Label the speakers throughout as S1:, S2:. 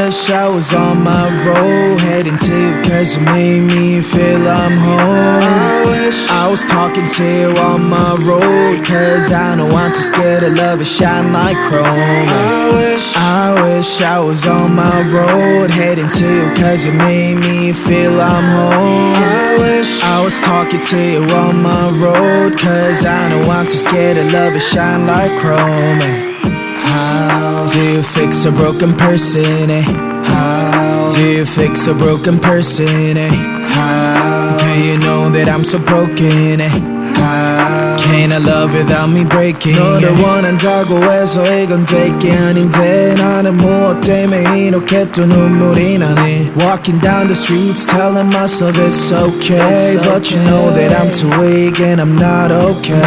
S1: wish I was on my road, heading to you cause you made me feel I'm home. I wish I was talking to you on my road, cause I know I'm too scared to love it shine like chrome. I wish I was on my road, heading to you cause you made me feel I'm home. I wish I was talking to you on my road, cause I know I'm too scared to love it shine like chrome. How do you fix a broken person? How Do you fix a broken person? How? Do you know that I'm so broken? How? Can I love without me breaking? 너를 원한다고 해서 이건 될 게 아닌데 나는 무엇 때문에 이렇게 또 눈물이 나네. Walking down the streets telling myself it's okay, but you know that I'm too weak and I'm not okay.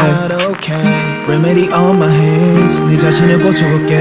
S1: Remedy on my hands, 네 자신을 고쳐볼게.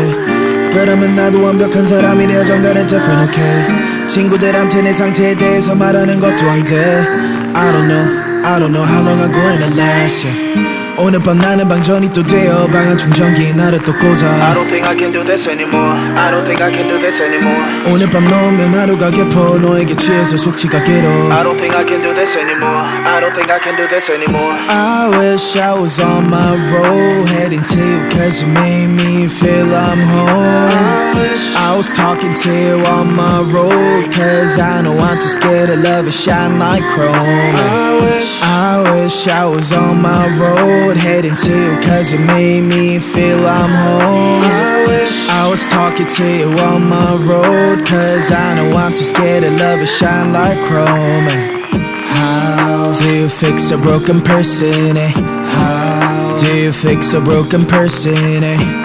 S1: 그러면 나도 완벽한 사람이 되어 정갈은 different, okay. 친구들한테 내 상태에 대해서 말하는 것도 안 돼. I don't know how long I'm going to last, yeah. 오늘 밤 나는 방전이 또 되어 방한 충전기에 나를 또 꽂아. I don't think I can do this anymore. I don't think I can do this anymore. 오늘 밤 놓으면 하루가 깊어 너에게 취해서 숙취가 길어. I don't think I can do this anymore. I don't think I can do this anymore. I wish I was on my road heading to you cause you made me feel I'm home. I wish I was talking to you on my road cause I know I'm too scared to love it shine like chrome. I wish I was on my road heading to you cause you made me feel I'm home. I wish I was talking to you on my road cause I know I'm too scared to love it shine like chrome. How do you fix a broken person? How do you fix a broken person?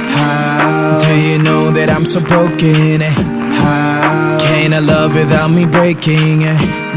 S1: How do you know that I'm so broken? How can I love without me breaking?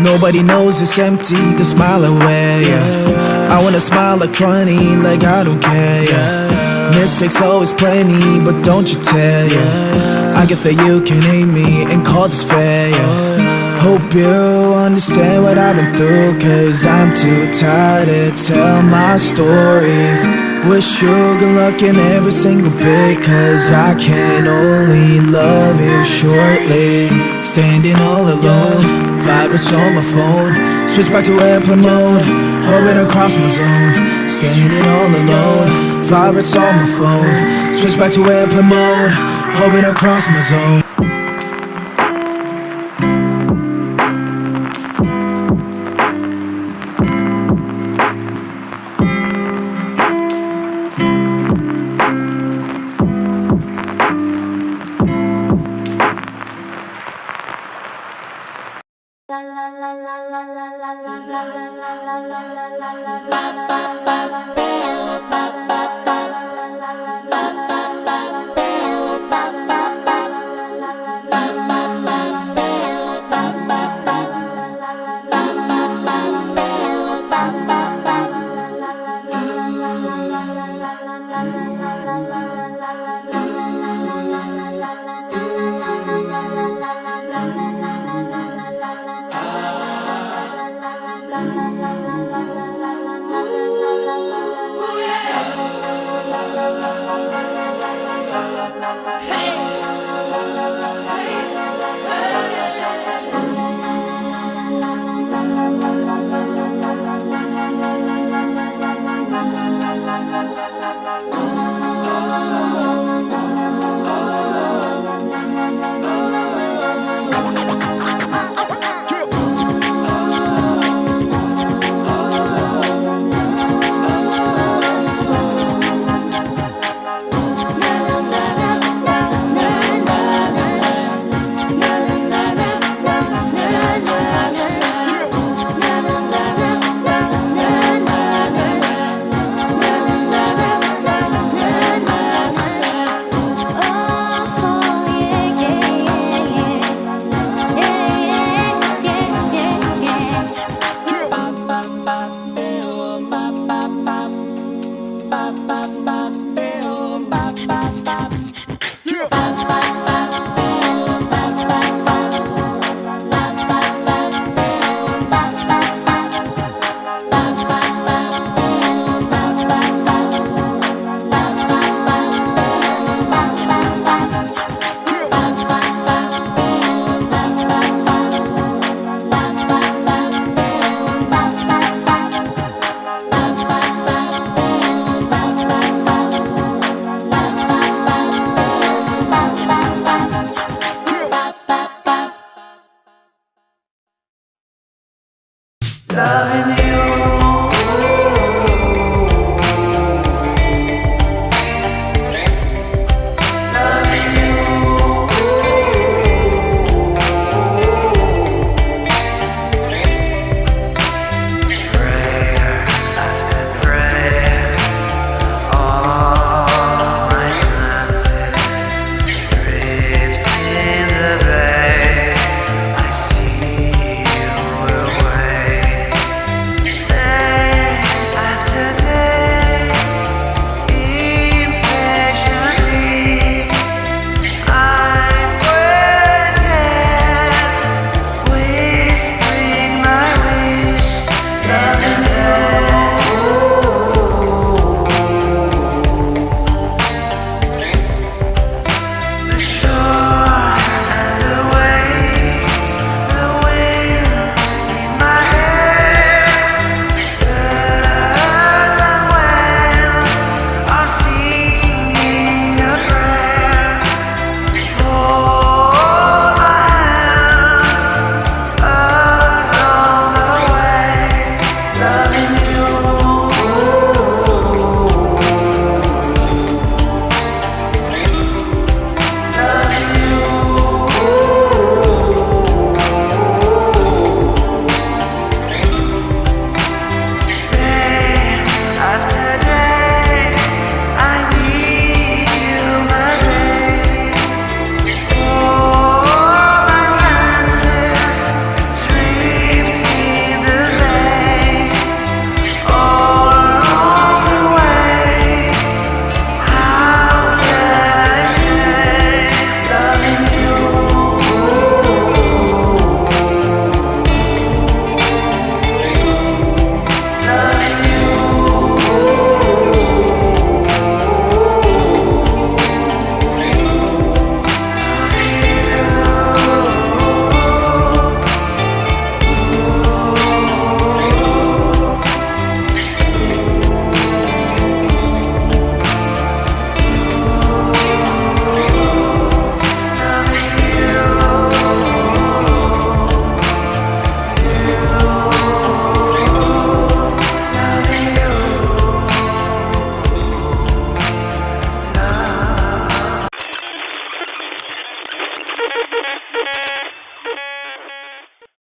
S1: Nobody knows it's empty, the smile away, yeah. I wanna smile like 20, like I don't care, yeah. Mistakes always plenty, but don't you tell, yeah. I get that you can hate me and call this fair, yeah. Hope you understand what I've been through, cause I'm too tired to tell my story. Wish you good luck in every single bit, cause I can only love you shortly. Standing all alone, vibrates on my phone. Switch back to airplane mode, orbit across my zone. Standing all alone, vibrates on my phone. Switch back to airplane mode, orbit across my zone.